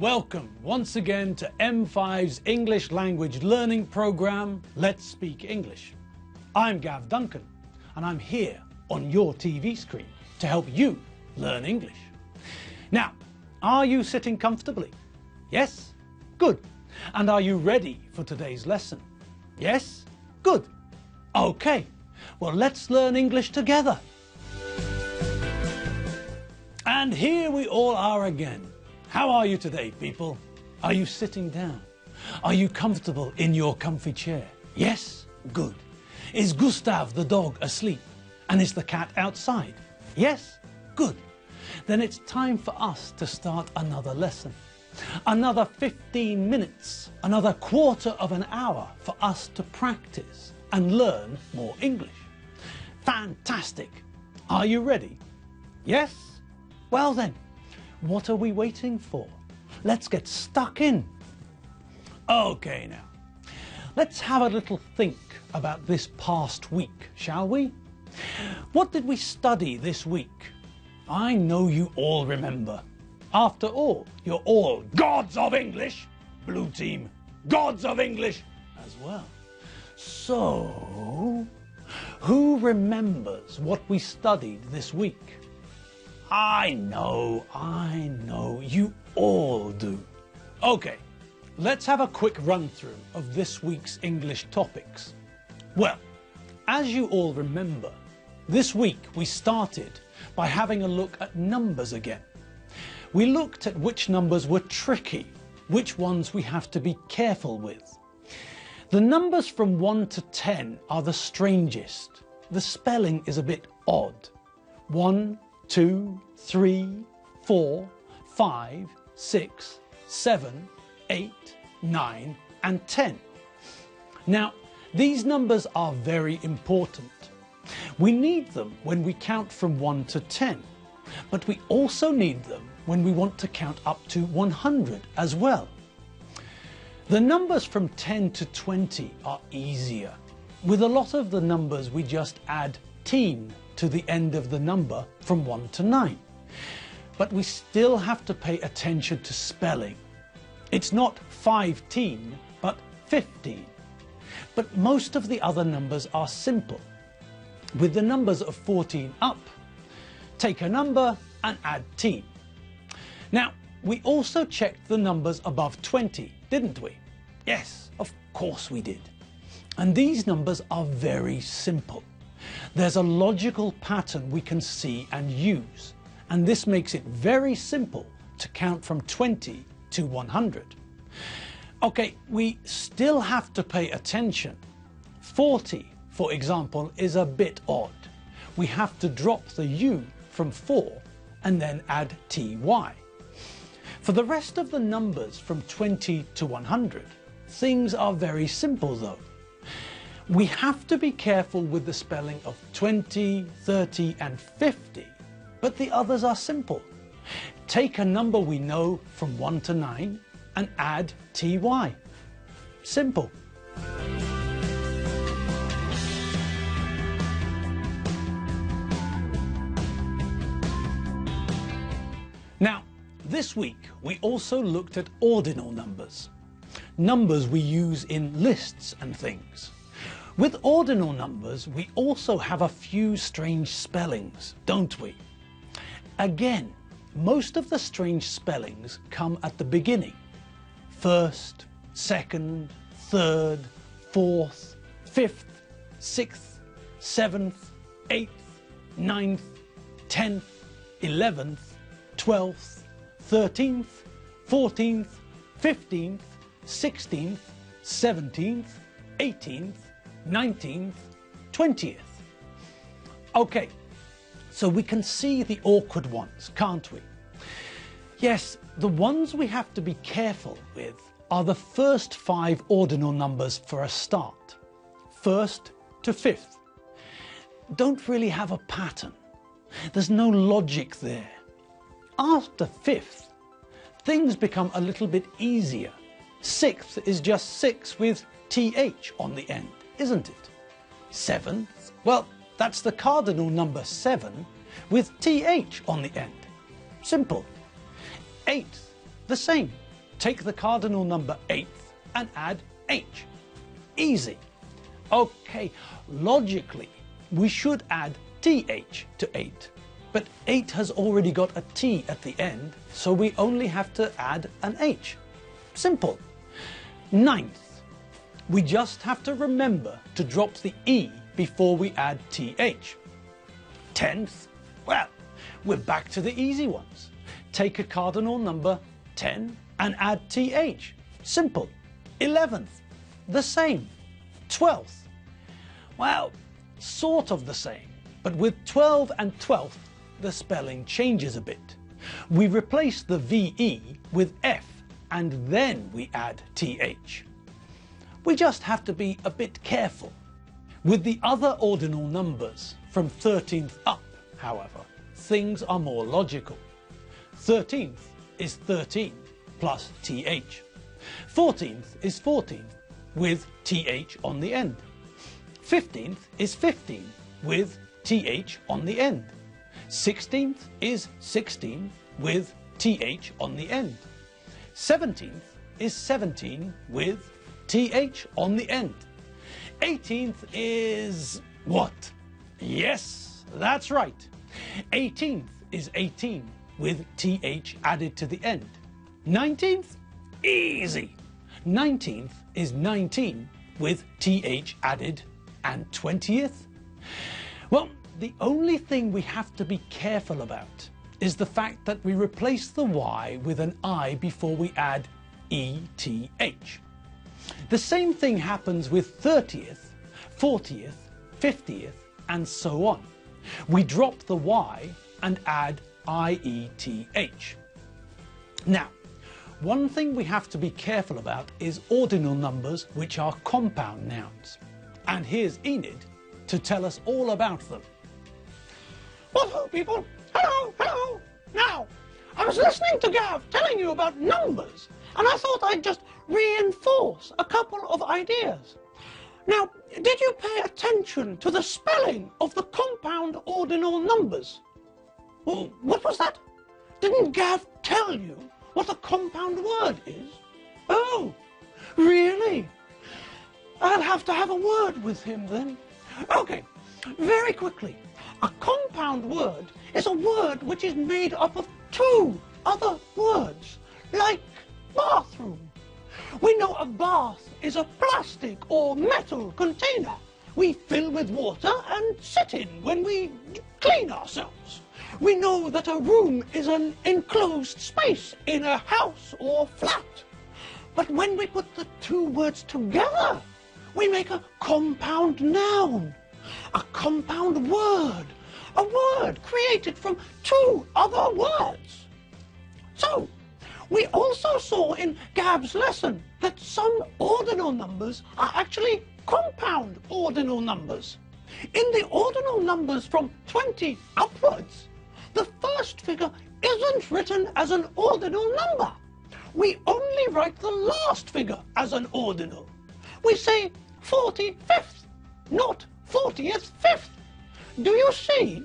welcome once again to M5's English language learning program, Let's Speak English. I'm Gav Duncan and I'm here on your TV screen to help you learn English. Now, are you sitting comfortably? Yes? Good. And are you ready for today's lesson? Yes? Good. Okay, well let's learn English together. And here we all are again. How are you today, people? Are you sitting down? Are you comfortable in your comfy chair? Yes? Good. Is Gustav the dog asleep? And is the cat outside? Yes? Good. Then it's time for us to start another lesson. Another 15 minutes, another quarter of an hour for us to practice and learn more English. Fantastic. Are you ready? Yes? Well then, what are we waiting for? Let's get stuck in. Okay now, let's have a little think about this past week, shall we? What did we study this week? I know you all remember. After all, you're all gods of English, blue team, gods of English as well. So, who remembers what we studied this week? I know, you all do. Okay, let's have a quick run through of this week's English topics. Well, as you all remember, this week we started by having a look at numbers again. We looked at which numbers were tricky, which ones we have to be careful with. The numbers from 1 to 10 are the strangest. The spelling is a bit odd. 1, 2, 3, 4, 5, 6, 7, 8, 9 and 10. Now, these numbers are very important. We need them when we count from 1 to 10, but we also need them when we want to count up to 100 as well. The numbers from 10 to 20 are easier. With a lot of the numbers we just add teen to the end of the number from 1 to 9. But we still have to pay attention to spelling. It's not 15, but 15. But most of the other numbers are simple. With the numbers of 14 up, take a number and add teen. Now, we also checked the numbers above 20, didn't we? Yes, of course we did. And these numbers are very simple. There's a logical pattern we can see and use, and this makes it very simple to count from 20 to 100. Okay, we still have to pay attention. 40, for example, is a bit odd. We have to drop the U from 4 and then add TY. For the rest of the numbers from 20 to 100, things are very simple though. We have to be careful with the spelling of 20, 30 and 50, but the others are simple. Take a number we know from 1 to 9 and add TY. Simple. Now, this week we also looked at ordinal numbers. Numbers we use in lists and things. With ordinal numbers, we also have a few strange spellings, don't we? Again, most of the strange spellings come at the beginning. First, second, third, fourth, fifth, sixth, seventh, eighth, ninth, 10th, 11th, 12th, 13th, 14th, 15th, 16th, 17th, 18th, 19th, 20th. Okay, so we can see the awkward ones, can't we? Yes, the ones we have to be careful with are the first 5 ordinal numbers for a start. First to fifth. Don't really have a pattern. There's no logic there. After fifth, things become a little bit easier. Sixth is just 6 with TH on the end, isn't it? Seventh, well, that's the cardinal number 7 with TH on the end. Simple. Eighth, the same. take the cardinal number 8 and add h. Easy. Okay, logically, we should add th to 8. But 8 has already got a t at the end, so we only have to add an h. Simple. 9th. We just have to remember to drop the e before we add th. 10th. Well, we're back to the easy ones. Take a cardinal number 10 and add th. Simple. 11th. The same. 12th. Well, sort of the same, but with 12 and 12th, the spelling changes a bit. We replace the VE with F and then we add TH. We just have to be a bit careful. With the other ordinal numbers from 13th up, however, things are more logical. 13th is 13 plus TH. 14th is 14 with TH on the end. 15th is 15 with TH on the end. 16th is 16 with TH on the end. 17th is 17 with TH on the end. 18th is what? Yes, that's right. 18th is 18 with TH added to the end. 19th? Easy. 19th is 19 with TH added. And 20th? Well, the only thing we have to be careful about is the fact that we replace the Y with an I before we add ETH. The same thing happens with 30th, 40th, 50th, and so on. We drop the Y and add IETH. Now, one thing we have to be careful about is ordinal numbers which are compound nouns. And here's Enid to tell us all about them. Well, hello people. Hello, hello. Now, I was listening to Gav telling you about numbers, and I thought I'd just reinforce a couple of ideas. Now, did you pay attention to the spelling of the compound ordinal numbers? Well, what was that? Didn't Gav tell you what a compound word is? Oh, really? I'll have to have a word with him then. Okay, very quickly. A compound word is a word which is made up of two other words, like bathroom. We know a bath is a plastic or metal container we fill with water and sit in when we clean ourselves. We know that a room is an enclosed space in a house or flat. But when we put the two words together, we make a compound noun, a compound word, a word created from two other words. So, we also saw in Gab's lesson that some ordinal numbers are actually compound ordinal numbers. In the ordinal numbers from 20 upwards, the first figure isn't written as an ordinal number. We only write the last figure as an ordinal. We say 45th, not 40th fifth. Do you see?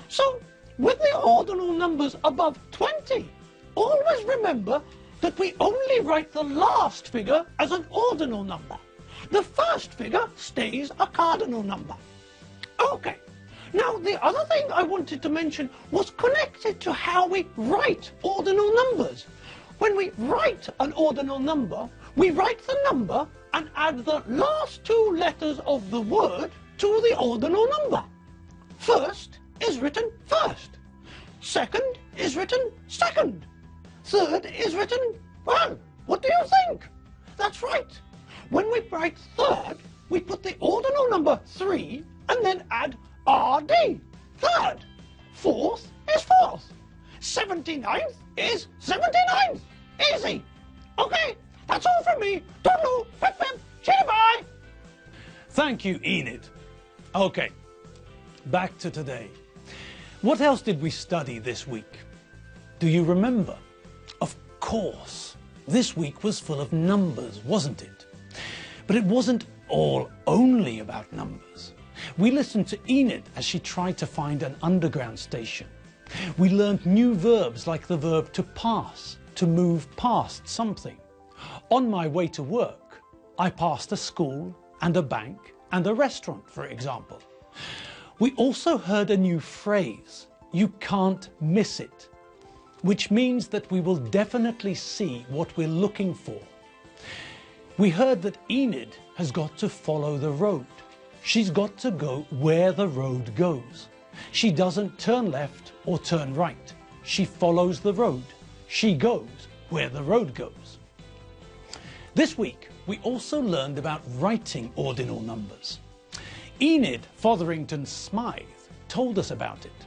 So, with the ordinal numbers above 20, always remember that we only write the last figure as an ordinal number. The first figure stays a cardinal number. Okay, now the other thing I wanted to mention was connected to how we write ordinal numbers. When we write an ordinal number, we write the number and add the last two letters of the word to the ordinal number. First is written first. Second is written second. Third is written, well, what do you think? That's right. When we write third, we put the ordinal number 3 and then add RD, third. Fourth is fourth. 79th is 79th. Easy. Okay, that's all from me. Toodaloo, pip pip, chitty bye. Thank you, Enid. Okay, back to today. What else did we study this week? Do you remember? Of course, this week was full of numbers, wasn't it? But it wasn't all only about numbers. We listened to Enid as she tried to find an underground station. We learned new verbs like the verb to pass, to move past something. On my way to work, I passed a school and a bank and a restaurant, for example. We also heard a new phrase, "You can't miss it," which means that we will definitely see what we're looking for. We heard that Enid has got to follow the road. She's got to go where the road goes. She doesn't turn left or turn right. She follows the road. She goes where the road goes. This week, we also learned about writing ordinal numbers. Enid Fotherington Smythe told us about it.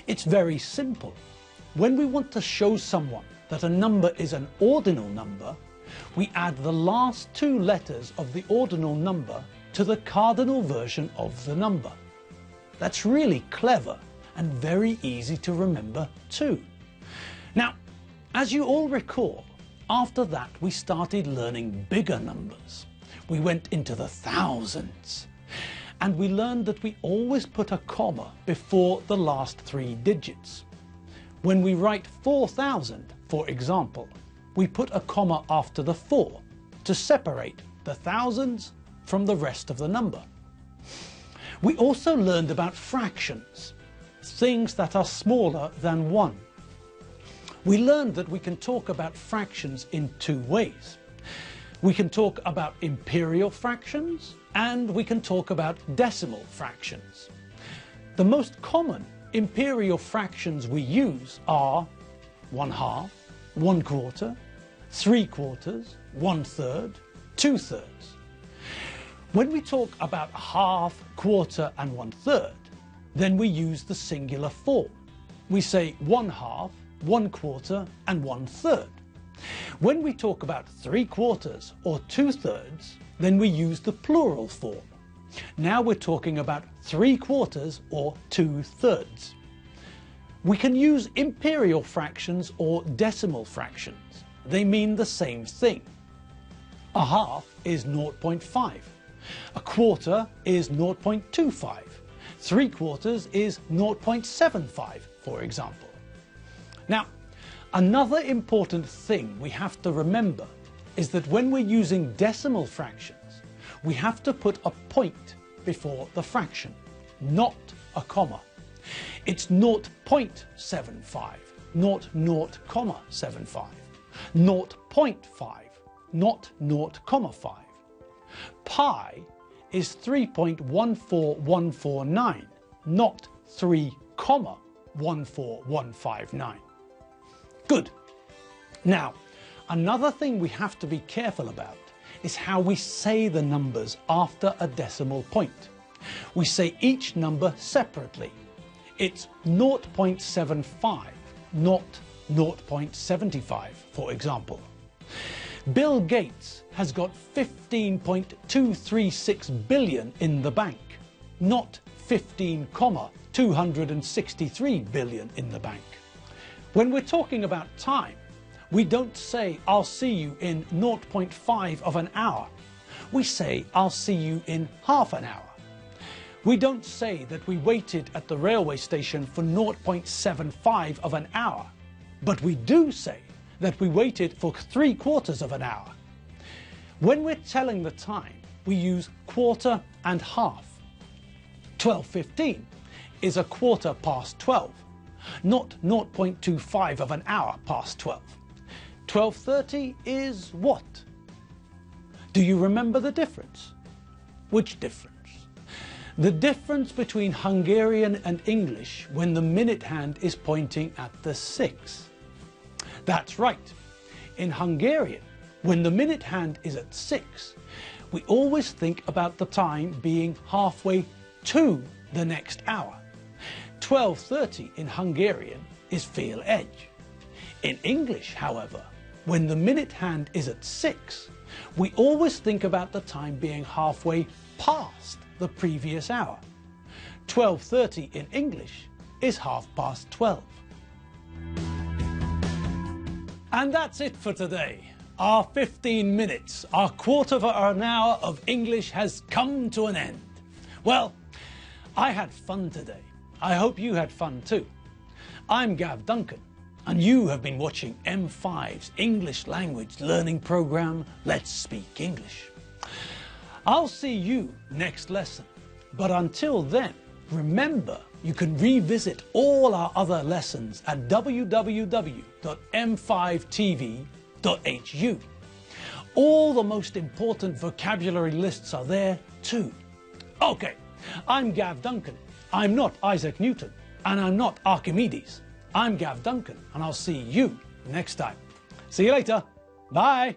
It's very simple. When we want to show someone that a number is an ordinal number, we add the last two letters of the ordinal number to the cardinal version of the number. That's really clever and very easy to remember too. Now, as you all recall, after that we started learning bigger numbers. We went into the thousands, and we learned that we always put a comma before the last three digits. When we write 4,000, for example, we put a comma after the 4 to separate the thousands from the rest of the number. We also learned about fractions, things that are smaller than 1. We learned that we can talk about fractions in two ways. We can talk about imperial fractions and we can talk about decimal fractions. The most common imperial fractions we use are 1/2, 1/4, 3/4, 1/3, 2/3. When we talk about half, quarter and 1/3, then we use the singular form. We say 1/2, 1/4 and 1/3. When we talk about 3/4 or 2/3, then we use the plural form. Now we're talking about 3/4 or 2/3. We can use imperial fractions or decimal fractions. They mean the same thing. A half is 0.5. A quarter is 0.25. 3/4 is 0.75, for example. Now, another important thing we have to remember is that when we're using decimal fractions, we have to put a point before the fraction, not a comma. It's 0.75, not 0.75, 0.5, not 0.5. Pi is 3.14149, not 3,14159. Good. Now, another thing we have to be careful about is how we say the numbers after a decimal point. We say each number separately. It's 0.75, not 0.75, for example. Bill Gates has got 15.236 billion in the bank, not 15,263 billion in the bank. When we're talking about time, we don't say, "I'll see you in 0.5 of an hour." We say, "I'll see you in half an hour." We don't say that we waited at the railway station for 0.75 of an hour, but we do say that we waited for 3/4 of an hour. When we're telling the time, we use quarter and half. 12:15 is a quarter past 12, not 0.25 of an hour past 12. 12:30 is what? Do you remember the difference? Which difference? The difference between Hungarian and English when the minute hand is pointing at the 6. That's right. In Hungarian, when the minute hand is at 6, we always think about the time being halfway to the next hour. 12:30 in Hungarian is fél egy. In English, however, when the minute hand is at 6, we always think about the time being halfway past the previous hour. 12:30 in English is 12:30. And that's it for today. Our 15 minutes, our quarter of an hour of English has come to an end. Well, I had fun today. I hope you had fun too. I'm Gav Duncan. and you have been watching M5's English language learning program, Let's Speak English. I'll see you next lesson, but until then, remember you can revisit all our other lessons at www.m5tv.hu. All the most important vocabulary lists are there too. Okay, I'm Gav Duncan. I'm not Isaac Newton, and I'm not Archimedes. I'm Gav Duncan, and I'll see you next time. See you later. Bye.